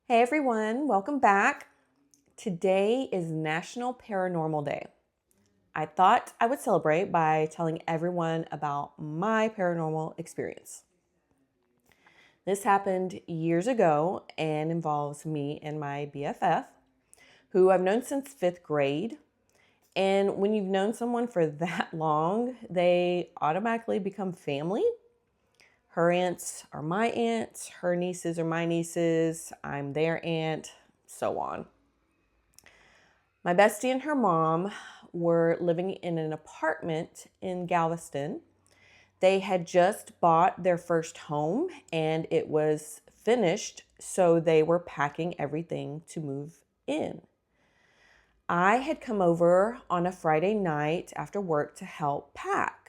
Hey everyone, welcome back. Today is National Paranormal Day. I thought I would celebrate by telling everyone about my paranormal experience. This happened years ago and involves me and my BFF, who I've known since fifth grade. And when you've known someone for that long, they automatically become family. Her aunts are my aunts, her nieces are my nieces, I'm their aunt, so on. My bestie and her mom were living in an apartment in Galveston. They had just bought their first home and it was finished, so they were packing everything to move in. I had come over on a Friday night after work to help pack.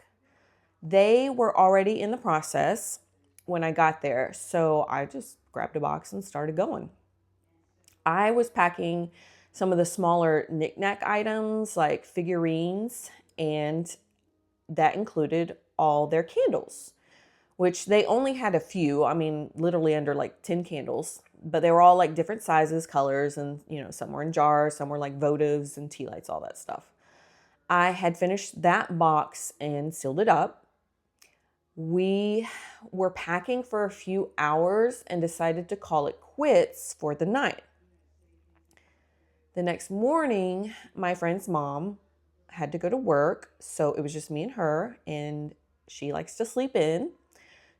They were already in the process when I got there, so I just grabbed a box and started going. I was packing some of the smaller knickknack items like figurines, and that included all their candles, which they only had a few. I mean, literally under like 10 candles, but they were all like different sizes, colors, and some were in jars, some were like votives and tea lights, all that stuff. I had finished that box and sealed it up. We were packing for a few hours and decided to call it quits for the night. The next morning, my friend's mom had to go to work, so it was just me and her, and she likes to sleep in.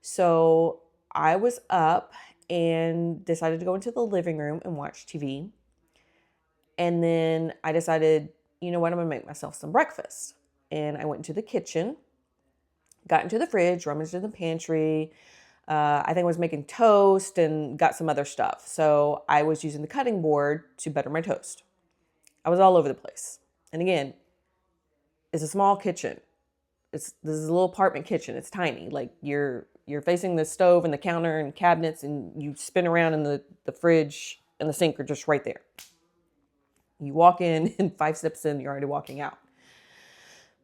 So I was up and decided to go into the living room and watch TV. And then I decided, you know what, I'm gonna make myself some breakfast. And I went into the kitchen, got into the fridge, rummaged in the pantry. I think I was making toast and got some other stuff. So I was using the cutting board to butter my toast. I was all over the place. And again, it's a small kitchen. This is a little apartment kitchen. It's tiny. Like you're facing the stove and the counter and cabinets, and you spin around and the fridge and the sink are just right there. You walk in and 5 steps in, you're already walking out.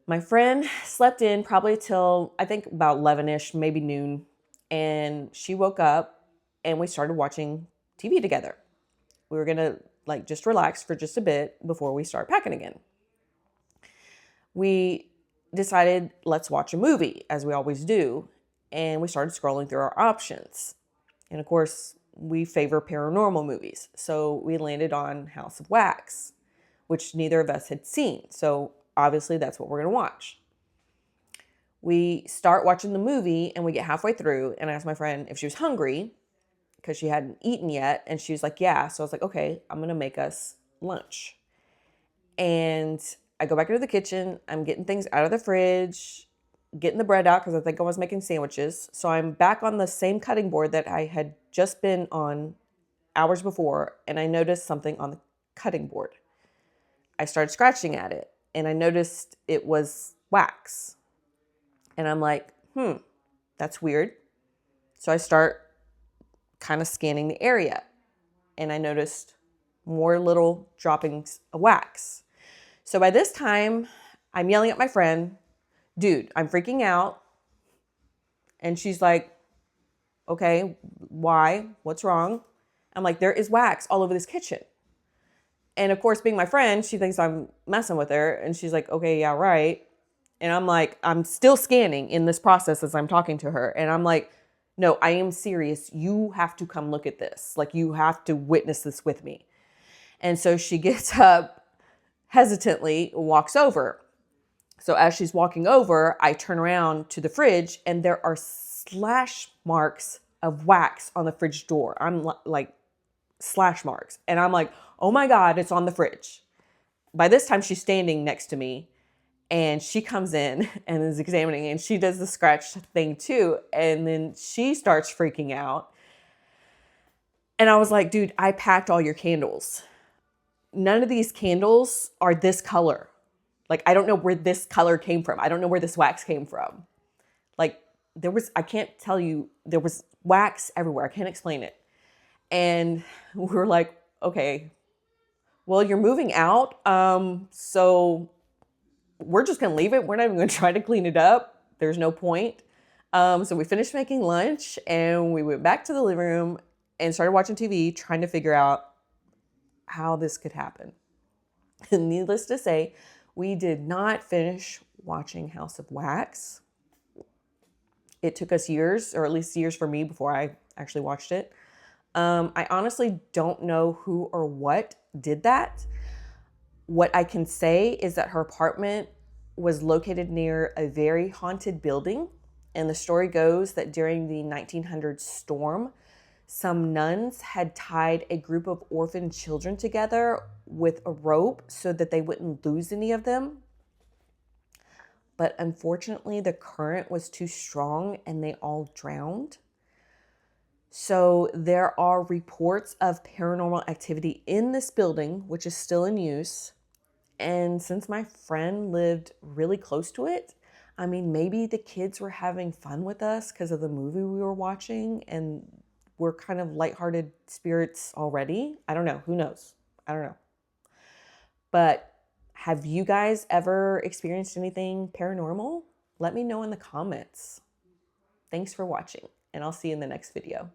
My friend slept in probably till I think about 11ish, maybe noon. And she woke up and we started watching TV together. We were going to like just relax for just a bit before we start packing again. We decided, let's watch a movie, as we always do. And we started scrolling through our options. And of course, we favor paranormal movies. So we landed on House of Wax, which neither of us had seen. So obviously that's what we're going to watch. We start watching the movie and we get halfway through, and I asked my friend if she was hungry because she hadn't eaten yet. And she was like, yeah. So I was like, okay, I'm going to make us lunch. And I go back into the kitchen. I'm getting things out of the fridge, getting the bread out because I think I was making sandwiches. So I'm back on the same cutting board that I had just been on hours before, and I noticed something on the cutting board. I started scratching at it, and I noticed it was wax. And I'm like, that's weird. So I start kind of scanning the area, and I noticed more little droppings of wax. So by this time, I'm yelling at my friend, dude, I'm freaking out. And she's like, okay, why? What's wrong? I'm like, there is wax all over this kitchen. And of course, being my friend, she thinks I'm messing with her. And she's like, okay, yeah, right. And I'm like, I'm still scanning in this process as I'm talking to her. And I'm like, no, I am serious. You have to come look at this. Like, you have to witness this with me. And so she gets up, hesitantly walks over. So as she's walking over, I turn around to the fridge and there are slash marks of wax on the fridge door. I'm like, slash marks. And I'm like, oh my God, it's on the fridge. By this time, she's standing next to me and she comes in and is examining, and she does the scratch thing too. And then she starts freaking out. And I was like, dude, I packed all your candles. None of these candles are this color. Like, I don't know where this color came from. I don't know where this wax came from. Like, I can't tell you, there was wax everywhere. I can't explain it. And we were like, okay, well, you're moving out. So we're just going to leave it. We're not even going to try to clean it up. There's no point. So we finished making lunch and we went back to the living room and started watching TV, trying to figure out how this could happen. And needless to say, we did not finish watching House of Wax. It took us years, or at least years for me, before I actually watched it. I honestly don't know who or what did that. What I can say is that her apartment was located near a very haunted building. And the story goes that during the 1900s storm, some nuns had tied a group of orphan children together with a rope so that they wouldn't lose any of them. But unfortunately, the current was too strong and they all drowned. So there are reports of paranormal activity in this building, which is still in use. And since my friend lived really close to it, I mean, maybe the kids were having fun with us because of the movie we were watching and we're kind of lighthearted spirits already. I don't know. Who knows? I don't know. But have you guys ever experienced anything paranormal? Let me know in the comments. Thanks for watching, and I'll see you in the next video.